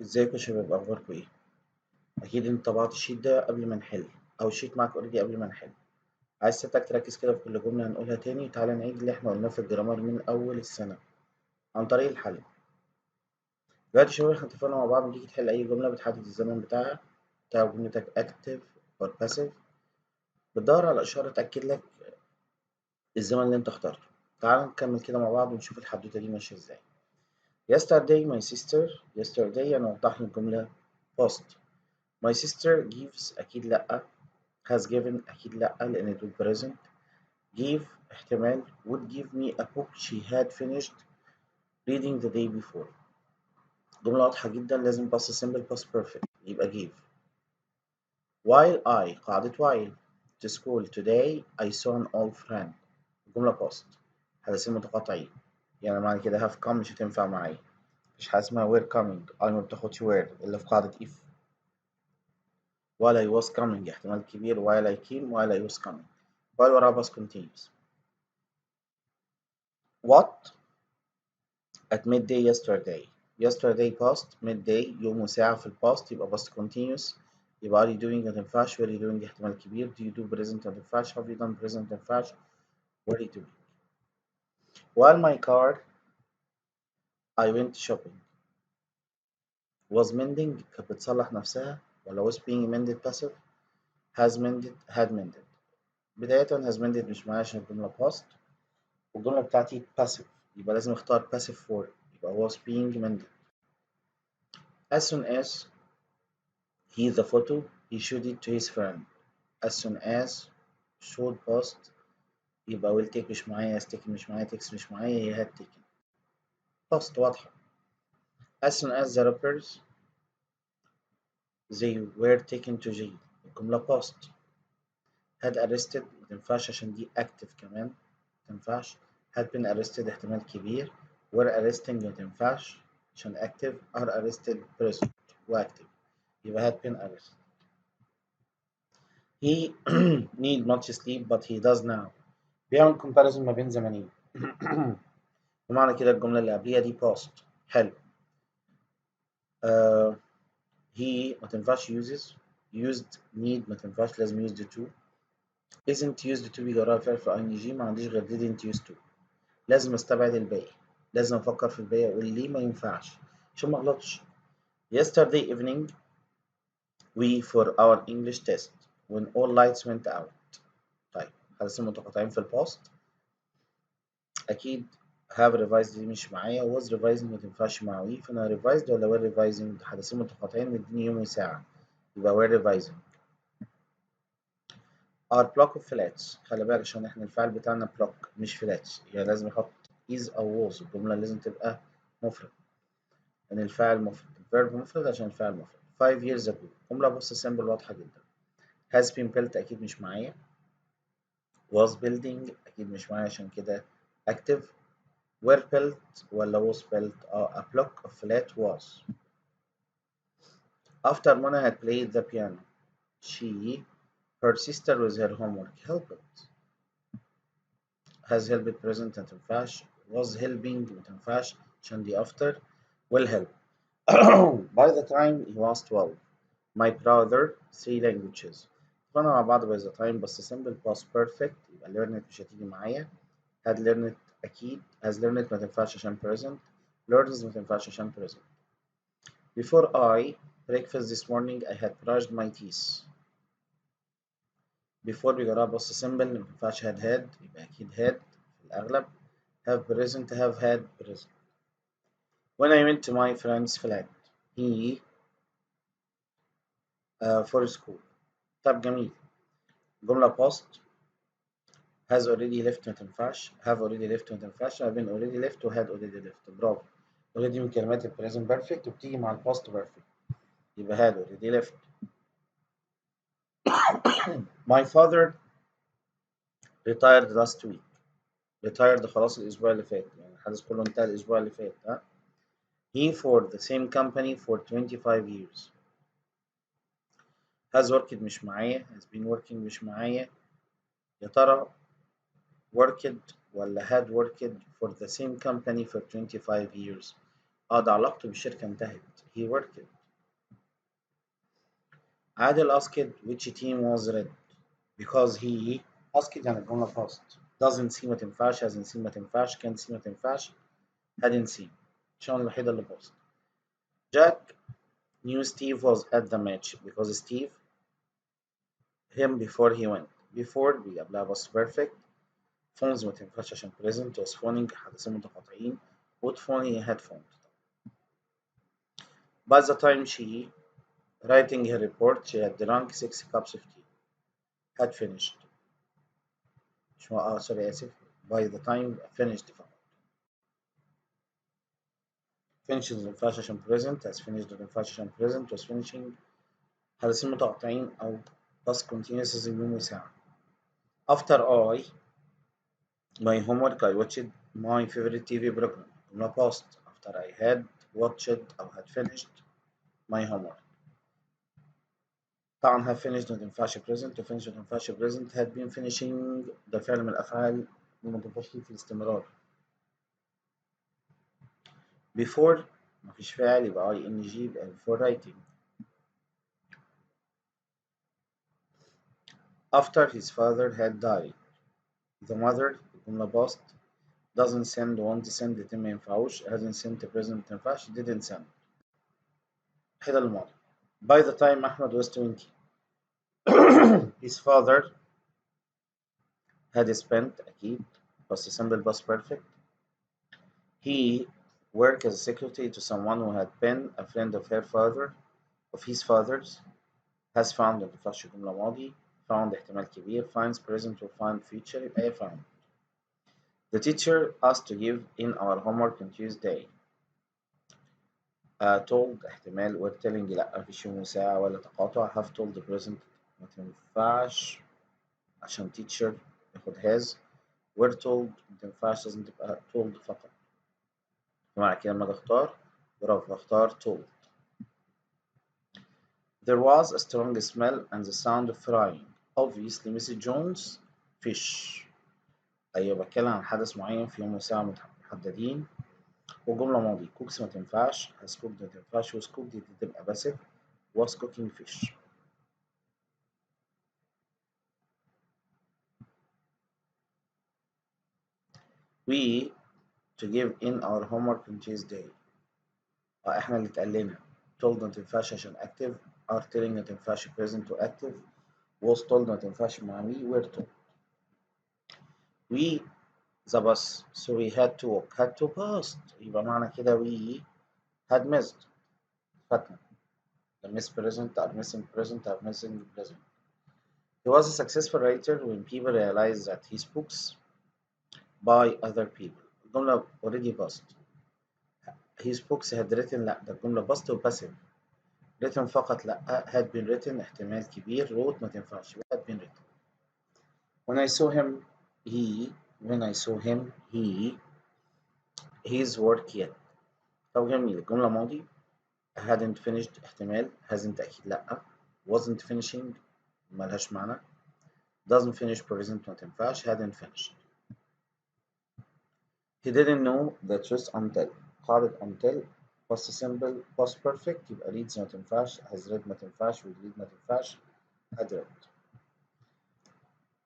ازيكم يا شباب، اخباركم ايه؟ اكيد انت طبعت الشيت ده قبل ما نحل، او الشيت معاك اوريدي قبل ما نحل. عايز سيادتك تركز كده في كل جمله هنقولها تاني، وتعالى نعيد اللي احنا قلناه في الجرامر من اول السنه عن طريق الحل. دلوقتي يا شباب احنا اتفقنا مع بعض، تيجي تحل اي جمله بتحدد الزمن بتاعها بتاع جملتك active or passive. بتدور على اشاره تاكد لك الزمن اللي انت اخترته. تعال نكمل كده مع بعض ونشوف الحدوته دي ماشيه ازاي. yesterday my sister. yesterday انا وضحنا الجمله past. my sister gives اكيد لا. has given أكيد لأ لأن دول present. give احتمال would give me a book she had finished reading the day before. جملة واضحة جدا، لازم past simple past perfect يبقى give. while I قاعدة while to school today I saw an old friend. جملة past حدثين متقاطعين، يعني معنى كده have come مش هتنفع معايا. مفيش حاجة اسمها were coming، I ما بتاخدش were إلا في قاعدة if. while I was coming احتمال كبير while I came while I was coming. while وراها past continuous. what at midday yesterday. yesterday past midday يوم وساعة في الباست يبقى past continuous. يبقى are you doing ما تنفعش. were you doing احتمال كبير. do you do present ما تنفعش. have you done present ما تنفعش. were you doing. while my car I went shopping. was mending كانت بتصلح نفسها ولا was being mended passive. has mended had mended. بداية has mended مش معايا عشان الجملة past، والجملة بتاعتي passive يبقى لازم اختار passive for، يبقى was being mended. as soon as he the photo he showed it to his friend. as soon as showed past يبقى will take مش معايا، stick مش معايا، takes مش معايا، هي had taken. past واضحة. as soon as the rappers they were taken to jail الجملة past. had arrested متنفعش عشان دي active كمان متنفعش. had been arrested احتمال كبير. were arresting متنفعش عشان active. are arrested present وactive يبقى had been arrested. he need much sleep but he does now. بيعمل comparison ما بين زمنين. بمعنى كده الجملة اللي قبليها دي past. حلو. uh, he ما تنفعش uses. used need ما تنفعش لازم used to. isn't used to بيجي وراها الفعل في ing، ما عنديش غير didn't used to. لازم استبعد الباقي، لازم افكر في الباقي اقول ليه ما ينفعش عشان ما اغلطش. yesterday evening we for our English test when all lights went out. طيب حدثين متقاطعين في الباست اكيد. have revised دي مش معايا. was revising ما تنفعش مع we، فانا revised ولا were revising حدثين متقاطعين مديني يوم وساعة يبقى were revising. our block of flats خلي بالك عشان احنا الفعل بتاعنا block مش flats، يعني لازم احط is أو was. الجملة لازم تبقى مفرد لأن الفاعل مفرد، الverb مفرد عشان الفعل مفرد. 5 years ago جملة بص simple واضحة جدا. has been built أكيد مش معايا. was building أكيد مش معايا عشان كده active. were built ولا was built a block of flat was. after Mona had played the piano her sister with her homework helped. has helped present ما تنفعش. was helping ما تنفعش عشان دي after. will help. by the time he was 12 my brother 3 languages. اتفقنا مع بعض by the time بس simple past perfect يبقى learned مش هتيجي معايا. had learned أكيد. has learned ما تنفعش عشان present. learns ما تنفعش عشان present. before I breakfast this morning I had brushed my teeth. before بيجربها بص simple ما ينفعش had يبقى أكيد had في الأغلب. have present have had present. when I went to my friend's flat he for school. طب جميل. جملة past has already left ما تنفعش. have already left ما تنفعش. have been already left و had already left. برافو. already من كلمات ال present perfect وبتيجي مع ال past perfect يبقى had already left. my father retired last week. retired خلاص الأسبوع اللي فات، يعني الحدث كله انتهى الأسبوع اللي فات ها. he for the same company for 25 years. has worked مش معايا. has been working مش معايا. يا ترى worked ولا had worked for the same company for 25 years. ده علاقته بالشركة انتهت he worked. عادل asked which team was red because he asked يعني الجملة past doesn't see ما تنفعش hasn't seen ما تنفعش can't see ما تنفعش hadn't seen الشغلة الوحيدة اللي past. Jack knew Steve was at the match because Steve him before he went. Before بيجي قبلها past perfect. Phones ما تنفعش عشان present was phoning حدثين متقاطعين would phone he had phoned. By the time she writing her report she had drunk 6 cups of tea. Had finished. sorry آسف. By the time finished فقط. finished ما تنفعش عشان present has finished ما تنفعش عشان present was finishing حدثين متقاطعين أو past continuous لازم يوم وساعة. After my homework I watched my favorite TV program. جملة past. After I had watched أو had finished my homework. طبعا have finished ما تنفعش present و finish ما تنفعش present had been finishing ده فعل من الأفعال اللي ما تنفعش في الاستمرار. before مفيش فاعل يبقى ing يبقى before writing. after his father had died. the mother الجملة past doesn't send won't send الاتنين ما ينفعوش hasn't sent present ما تنفعش didn't send كده الماضي. by the time أحمد was 20 his father had spent أكيد past simple past perfect. he worked as a secretary to someone who had been a friend of his father's. has found ما تنفعش جملة ماضي. found احتمال كبير. finds present و find future يبقى found. the teacher asked to give in our homework on Tuesday. told احتمال we're telling لأ مفيش يوم وساعة ولا تقاطع. have told present ما تنفعش عشان teacher ياخد has. we're told ما تنفعش لازم تبقى told فقط. معنى كده لما اختار برافو اختار told. There was a strong smell and the sound of frying. Obviously Mrs. Jones fish. أيوة بتكلم عن حدث معين في يوم وساعة محددين وجملة ماضي. cooks ما تنفعش has cooked ما تنفعش was cooked دي تبقى passive was cooking fish. We to give in our homework on Tuesday. احنا اللي اتقال لنا. told ما تنفعش عشان active. are telling ما تنفعش present و active. was told ما تنفعش مع we were told. We the bus so we had to walk had to past يبقى معنى كده we had missed فاتنا. the miss present are missing present are missing present. He was a successful writer when people realized that his books by other people. الجملة already past. his books had written لا ده الجملة past و passive. written فقط لا had been written احتمال كبير wrote ما تنفعش had been written. when I saw him his work yet. طب جميل الجملة ماضي hadn't finished احتمال hasn't أكيد لأ wasn't finishing ملهاش معنى doesn't finish present ما تنفعش hadn't finished. he didn't know the truth until قاعدة until past simple past perfect يبقى reads ما تنفعش has read ما تنفعش would read ما تنفعش had read.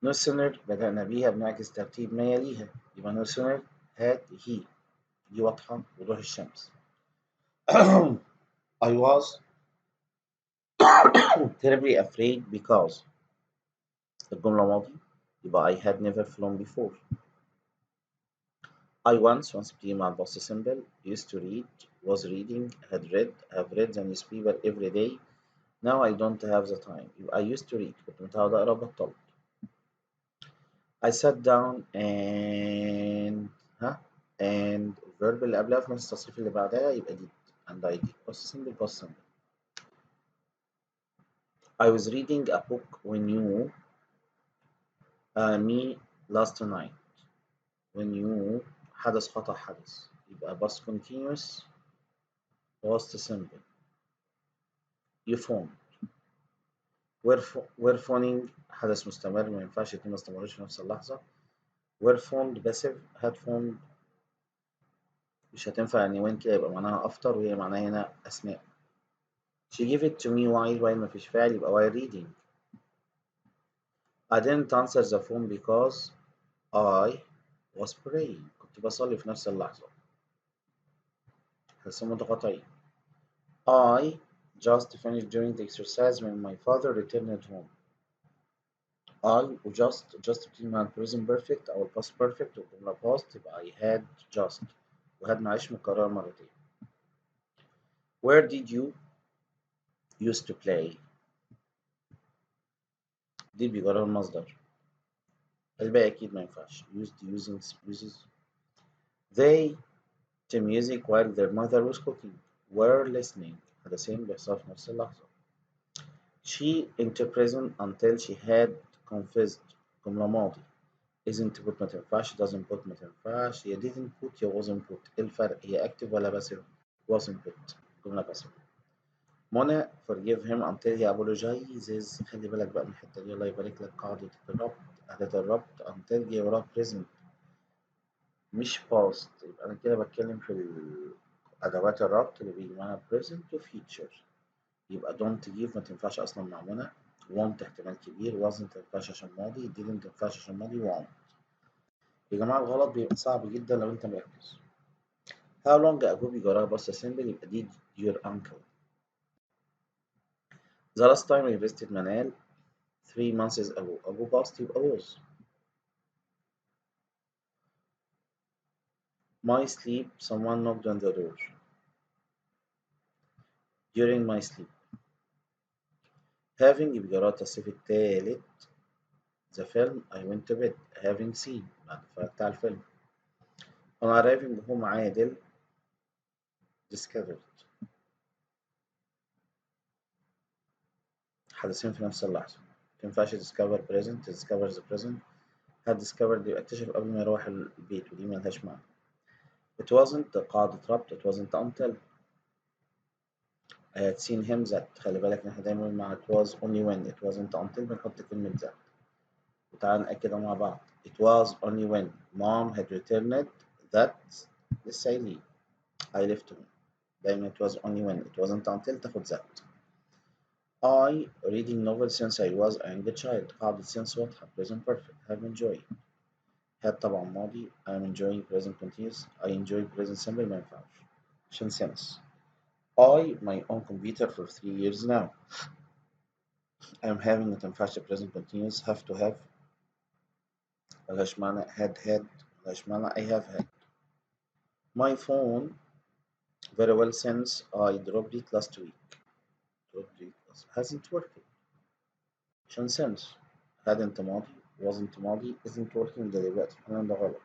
no sooner بدأنا بيها بنعكس ترتيب ما يليها يبقى no sooner had he دي واضحة وضوح الشمس. I was terribly afraid because الجملة ماضي يبقى I had never flown before. I once بتيجي مع الباست simple used to read was reading had read have read the newspaper every day. now I don't have the time يبقى I used to read كنت متعود أقرأ بطلت. I sat down and الverb اللي قبلها في نفس التصريف اللي بعدها يبقى did and I did past simple past simple. I was reading a book when you me last night. when you حدث خطأ حدث يبقى past continuous past simple. you phone were phoning حدث مستمر ما ينفعش الاتنين ما استمروش في نفس اللحظة. were phoned passive had phoned مش هتنفع يعني وين كده يبقى معناها after وهي معناها هنا أثناء She gave it to me while مفيش فاعل يبقى while reading. I didn't answer the phone because I was praying. كنت بصلي في نفس اللحظة. بس متقاطعين. I just finished doing the exercise when my father returned home. I just بتيجي مع present perfect أو past perfect والجملة past يبقى I had just وهاد معلش مكررة مرتين. Where did you used to play؟ دي بيجرر المصدر. الباقي أكيد ما ينفعش. used using uses. They to music while their mother was cooking. Were listening. حدثين بيحصلوا في نفس اللحظة. She into prison until she had confessed. جملة ماضي. isn't put ما تنفعش. doesn't put ما تنفعش. هي didn't put يا wasn't put. إيه الفرق؟ هي active ولا passive؟ wasn't put. جملة passive. منى forgive him until he apologizes. خلي بالك بقى من الحتة دي الله يبارك لك. قاعدة الربط أداة الربط until جه وراها present مش past. يبقى أنا كده بتكلم في أدوات الربط اللي بيجي معاها present و future. يبقى don't give ما تنفعش أصلا مع منى. want احتمال كبير. wasn't ما تنفعش عشان ماضي. didn't ما تنفعش عشان ماضي. want. يا جماعة الغلط بيبقى صعب جدا لو أنت مركز. how long ago بيجي وراها بس simple يبقى did your uncle. the last time I visited منال 3 months ago. ago past يبقى was. my sleep someone knocked on the door. during my sleep. having يبقى وراها التصريف التالت. the film I went to bed. having seen بعد اتفرجت على الفيلم. on arriving home عادل discovered. حدثين في نفس اللحظة. متنفعش discover present discover the present. had discovered يبقى اكتشف قبل ما يروح البيت ودي ملهاش معنى. it wasn't قاعدة ربط. it wasn't until I had seen him that. خلي بالك إن احنا دايما مع it was only when. it wasn't until بنحط كلمة that. وتعالى نأكدها مع بعض. it was only when mom had returned that لسه قايلين I left home. دايما it was only when. it wasn't until تاخد that. I reading novel since I was a young child. قاعدة since واضحة. present perfect. have enjoyed. had طبعا ماضي. I am enjoying present continuous. I enjoy present simple ما ينفعش عشان since. I my own computer for 3 years now. I am having ما تنفعش present continuous. have to have ملهاش معنى. had ملهاش معنى. I have had. My phone very well since I dropped it last week. hasn't worked عشان since. hadn't ماضي. wasn't ماضي. isn't working ده دلوقتي الكلام ده غلط.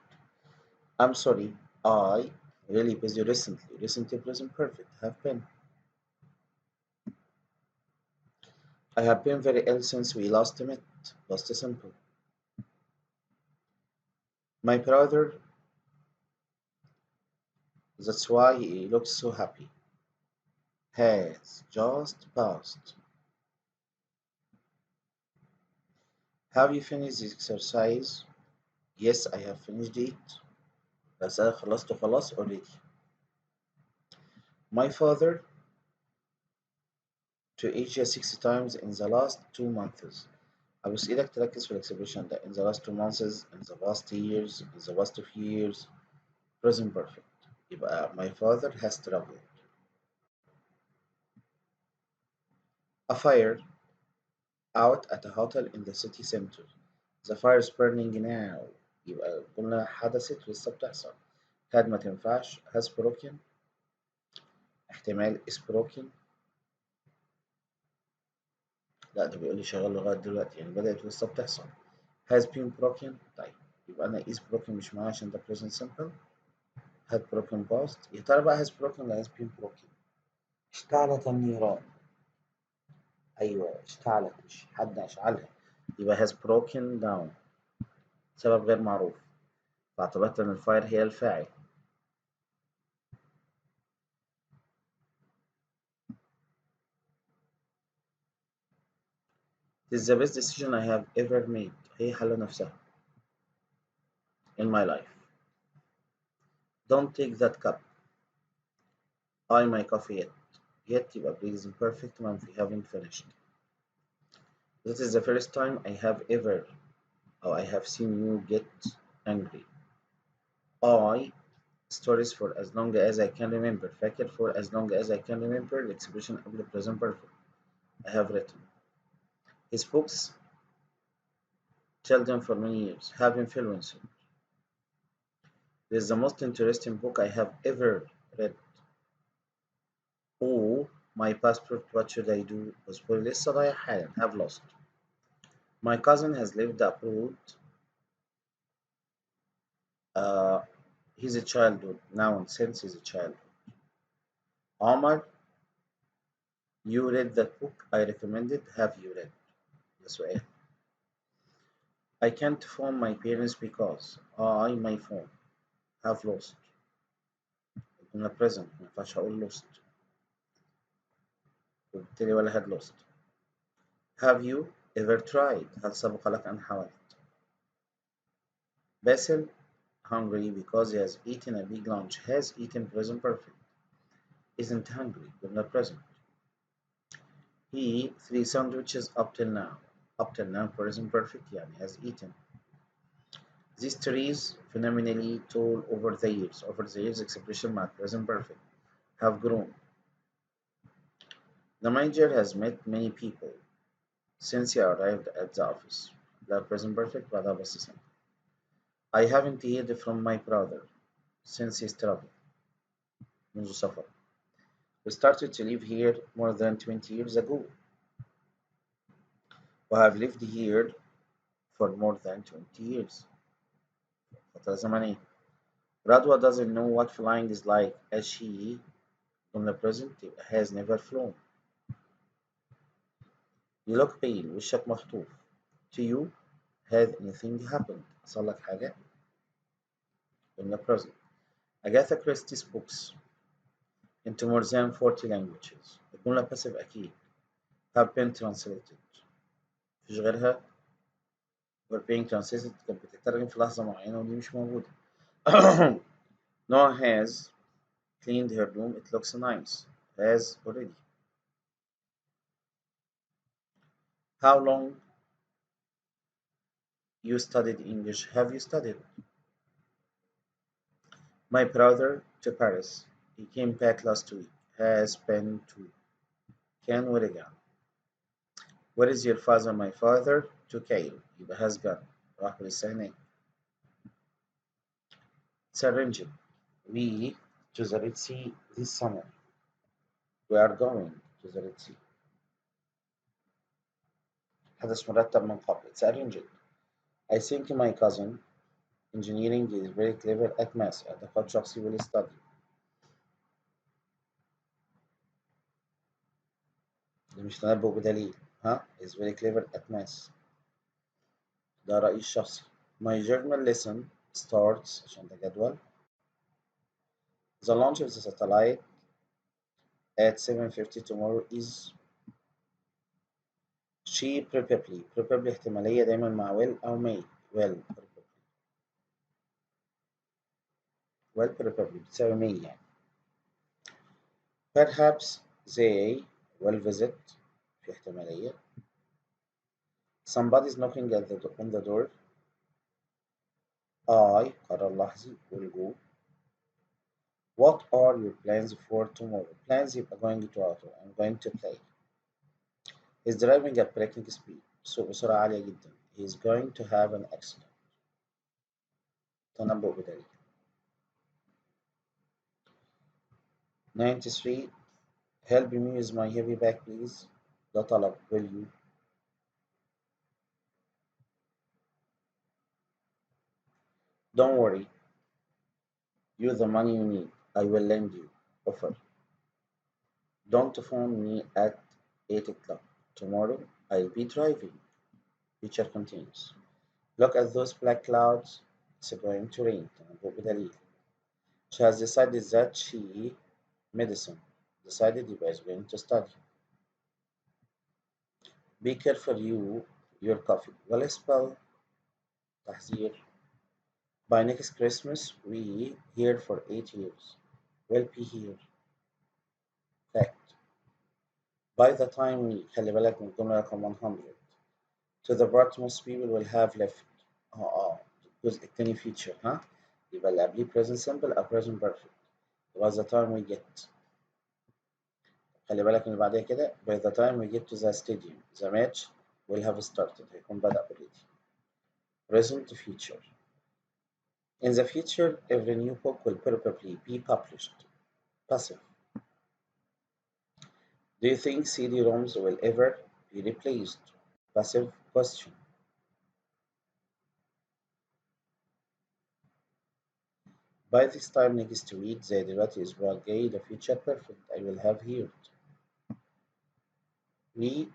I'm sorry. I really busy recently. Recently present perfect. Have been. I have been very ill since we last met. Past simple. My brother, that's why he looks so happy. Has just passed. Have you finished the exercise? Yes, I have finished it. بس أنا خلصته خلاص already. My father to Asia 60 times in the last 2 months. أبوس إيدك تركز في الإكسبريشن ده. In the last 2 months, in the past years, in the past few years. Present perfect. يبقى my father has traveled. A fire out at a hotel in the city center. The fire is burning now. يبقى قلنا حدثت ولسه بتحصل. had ما تنفعش. has broken احتمال is broken. لا ده بيقول لي شغال لغاية دلوقتي يعني بدأت ولسه بتحصل. has been broken. طيب يبقى أنا is broken مش معايا عشان ده present simple. had broken past. يا ترى بقى has broken ولا has been broken؟ اشتعلت النيران. أيوه اشتعلت مش حد أشعلها. يبقى has broken down. سبب غير معروف. فاعتبرت إن الفاير هي الفاعل. It is the best decision I have ever made. هي حل نفسها. In my life. Don't take that cup. I my coffee yet. yet يبقى present perfect منفي haven't finished. This is the first time I have ever or I have seen you get angry. I stories for as long as I can remember. فاكر for as long as I can remember expression قبل present perfect. I have written. His books tell them for many years have influenced. This is the most interesting book I have ever read. Oh, my passport, what should I do? اصبر لسه ضايع حالا. Have lost. My cousin has lived abroad. Uh, he's a childhood now since he's a child. Omar, you read that book I recommended. Have you read? ده سؤال. I can't phone my parents because I my phone have lost. الجملة present ما ينفعش أقول lost وبالتالي ولا had lost. Have you ever tried؟ هل سبق لك أن حاولت؟ Basil hungry because he has eaten a big lunch. Has eaten present perfect. Isn't hungry جملة present. He 3 sandwiches up till now. Up till now present perfect يعني has eaten. These trees phenomenally tall over the years. Over the years expression مع present perfect. Have grown. The manager has met many people since he arrived at the office. The present perfect بعدها بس سنة. I haven't heard from my brother since his travel. منذ سفر. We started to live here more than 20 years ago. We have lived here for more than 20 years. فترة زمنية. Radwa doesn't know what flying is like as she from the present has never flown. You look pale وشك مخطوف. To you, has anything happened؟ حصل لك حاجة؟ In the present. Agatha Christie's books into more than 40 languages. الجملة passive أكيد. Have been translated. مفيش غيرها. Were being translated كانت بتترجم في لحظة معينة ودي مش موجودة. Noah has cleaned her room. It looks nice. Has already. How long you studied English? Have you studied? My brother to Paris. He came back last week. Has been to. كان ورجع. Where is your father? My father to Cairo. يبقى has gone. راح ولسه هناك. It's arranged. We to the Red Sea this summer. We are going to the Red Sea. حدث مرتب من قبل. It's arranged. I think my cousin engineering is very clever at math. اعتقاد شخصي will study. ده مش تنبؤ بدليل. ها؟ is very clever at math. ده رأيي الشخصي. My German lesson starts عشان ده جدول. The launch of the satellite at 7:50 tomorrow is she probably احتمالية دايما مع will أو may. Well probably بتساوي may يعني. Perhaps they will visit في احتمالية. Somebody's knocking at on the door. I قرار لحظي will go. What are your plans for tomorrow? Plans يبقى going to auto. I'm going to play. He's driving at breaking speed. سوق بسرعة عالية جدا. He's going to have an accident. تنبؤ بدليل. 93. Help me with my heavy bag please. ده طلب. Will you? Don't worry. You the money you need. I will lend you. Offer. Don't phone me at 8 o'clock. Tomorrow I'll be driving. Future continues. Look at those black clouds. It's going to rain. تنبؤ بدليل. She has decided that she medicine. Decided يبقى is going to study. Be careful your coffee. ولا spell تحذير. By next Christmas we here for 8 years. Will be here. Fact. by the time we خلي بالك من الجملة رقم 100 to the part most people will have left الجزء التاني feature ها يبقى اللي قبليه present simple أو present perfect by the time we get خلي بالك من اللي بعدها كده by the time we get to the stadium the match will have started هيكون بدأ already present feature in the future every new book will probably be published passive do you think CD-ROMs will ever be replaced passive question by this time next week زي دلوقتي الأسبوع الجاي the future perfect I will have heard we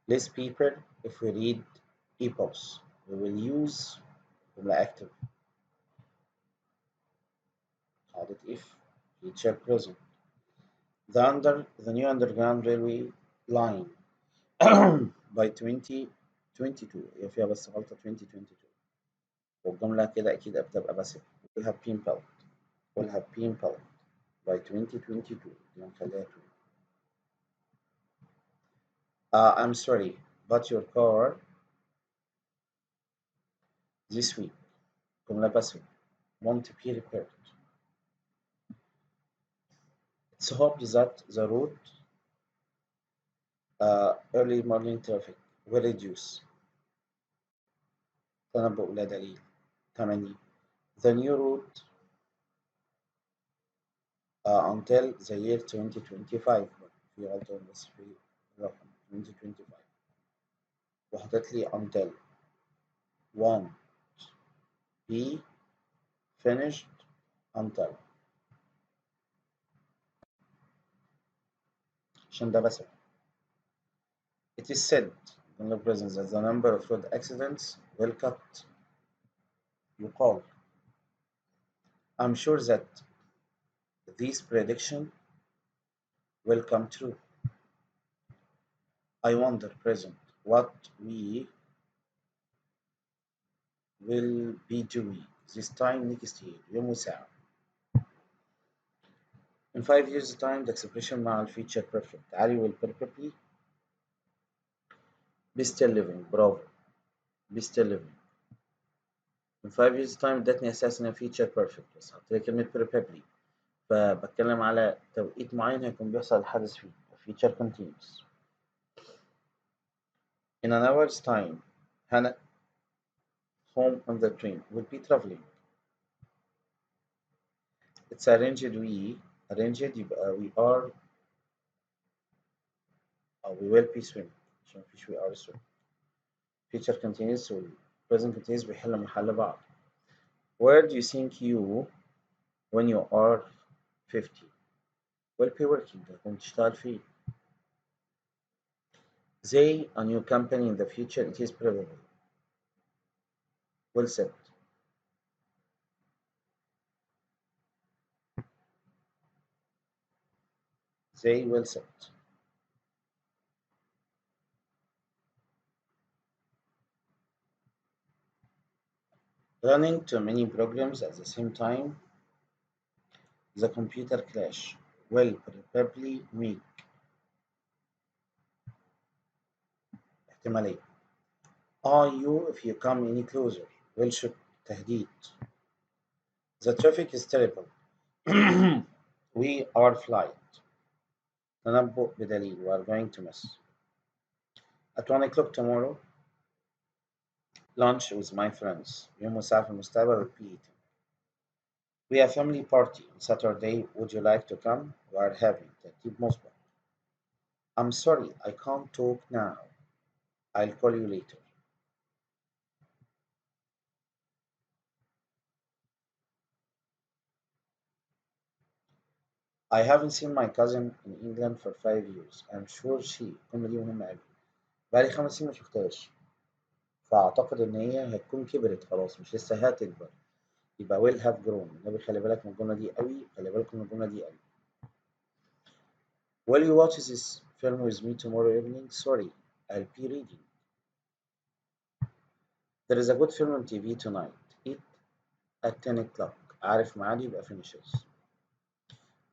less paper if we read ebooks we will use جملة active قاعدة if future present the new underground railway line by 2022 هي فيها بس غلطة 2022 والجملة كده أكيد بتبقى بس will have been built by 2022 دي هنخليها 2 I'm sorry but your car this week جملة بس won't be repaired it's hoped that the road early morning traffic will reduce تنبؤ لا دليل 8 the new route until the year 2025 في غلطة بس في رقم 2025 وحطت لي until won't be finished until عشان ده بس it is said in the present that the number of road accidents will cut يقال I'm sure that this prediction will come true I wonder present what we will be doing this time next year يوم وساعة in 5 years time the expression مع future perfect علي will probably be still living برافو be still living in 5 years time ادتني اساسا future perfect بس حطيت لي كلمة probably فبتكلم على توقيت معين هيكون بيحصل الحدث فيه future continuous in an hour's time Hannah home on the train will be traveling it's arranged يبقى we are أو we will be swim عشان مفيش we are swim future continuous وال present continuous بيحلوا محل بعض where do you think you when you are 50 will be working هتكون تشتغل فيه they a new company in the future it is probable well said they will said running too many programs at the same time the computer crash will probably make احتمالية are you if you come any closer will shoot تهديد the traffic is terrible we are flight تنبؤ بدليل we are going to miss at 1 o'clock tomorrow lunch with my friends يوم وساعة في المستقبل will be eating we have family party on Saturday would you like to come we are having ترتيب مسبق I'm sorry I can't talk now I'll call you later I haven't seen my cousin in England for 5 years I'm sure she الجملة دي مهمة أوي بقالي 5 سنين مشوفتهاش فأعتقد إن هي هتكون كبرت خلاص مش لسه هتكبر يبقى will have grown النبي خلي بالك من الجملة دي أوي خلي بالكم من الجملة دي أوي Will you watch this film with me tomorrow evening? Sorry, I'll be reading. There is a good film on TV tonight. It at 10 o'clock. عارف ميعادي يبقى finishes.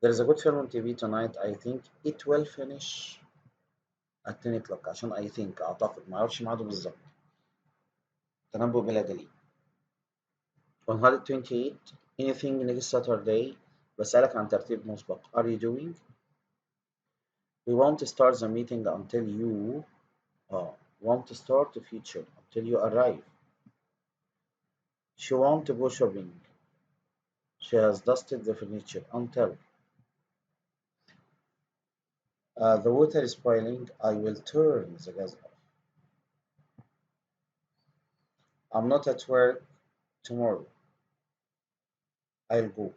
There is a good film on TV tonight. I think it will finish at 10 o'clock. عشان I think أعتقد ما أعرفش ميعاده بالظبط. تنبؤ بلا دليل. 128 anything next Saturday. بسألك عن ترتيب مسبق. Are you doing? We won't start the meeting until you won't start the future until you arrive. She won't go shopping. She has dusted the furniture until the water is boiling. I will turn the gas off. I'm not at work tomorrow. I'll go.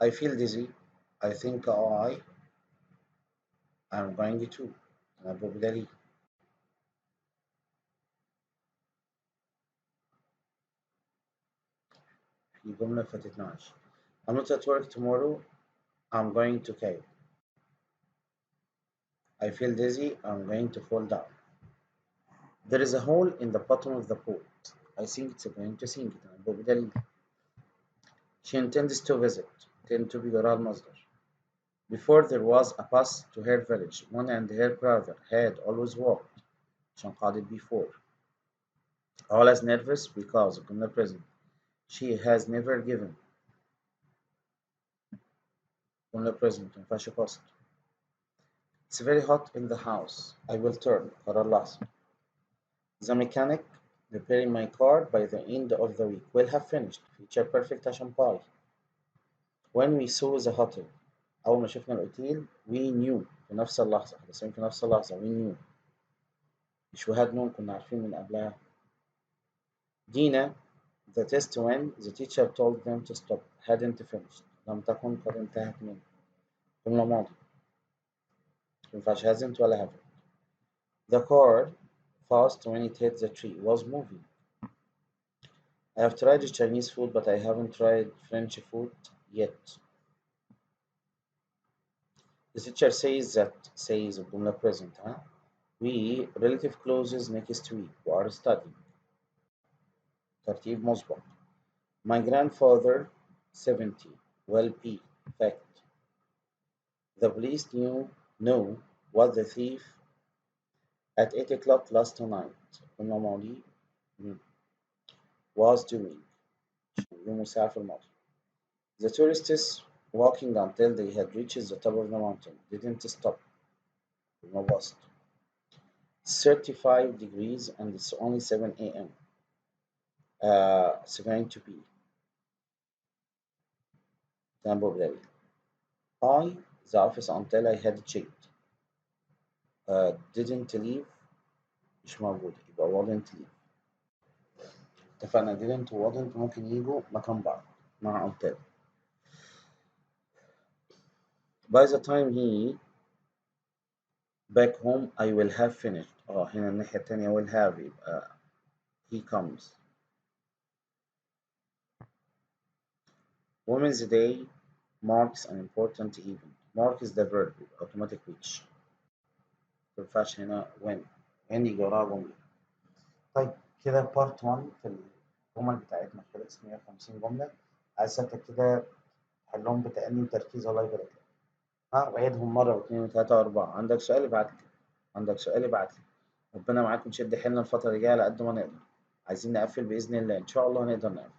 I feel dizzy. I think I am going to. أنا بدليل. في جملة فاتتناش. I'm not at work tomorrow. I'm going to cave. I feel dizzy. I'm going to fall down. There is a hole in the bottom of the boat. I think it's going to sink. أنا بدليل. She intends to visit. Intend to be جرار المصدر. Before there was a bus to her village. Mona and her brother had always walked. عشان قاعدة before. Always nervous because الجملة present. She has never given. جملة present مينفعش past. It's very hot in the house. I will turn. قرار لحظي. The mechanic repairing my car by the end of the week will have finished. Future perfect عشان by. When we saw the hotel. أول ما شفنا الأوتيل we knew في نفس اللحظة. حدثين في نفس اللحظة we knew. مش we had known كنا عارفين من قبلها. Dina the test when the teacher told them to stop hadn't finished. لم تكن قد انتهت منه. جملة ماضي. مينفعش hasn't ولا haven't. The car fast when it hit the tree was moving. I have tried Chinese food but I haven't tried French food yet. The teacher says that says الجملة present we relative closes next week we are studying. ترتيب مسبق. My grandfather 70 will be fact. The police know what the thief at 8 o'clock last night قلنا ماضي was doing. يوم الساعة في الماضي. The tourists walking until they had reached the top of the mountain didn't stop. قلنا was. 35 degrees and it's only 7 a.m. It's going to be. تنبؤ بليل. I the office until I had checked. Didn't leave مش موجود يبقى wouldn't leave. اتفقنا didn't و wouldn't ممكن يجوا مكان بعض مع until. By the time he back home I will have finished. هنا الناحية التانية will have يبقى he comes. Women's Day marks an important event. Mark is the verb automatic which. مينفعش هنا when يجي وراها جملة. طيب كده بارت 1 في الجمل بتاعتنا خلص 150 جملة. عايزك كده تحلهم بتأني وتركيز الله يبارك لك. وعيدهم مرة واثنين وثلاثة وأربعة. عندك سؤال ابعت لي. ربنا معاكم. نشد حيلنا الفترة اللي جاية على قد ما نقدر. عايزين نقفل بإذن الله. إن شاء الله هنقدر نقفل.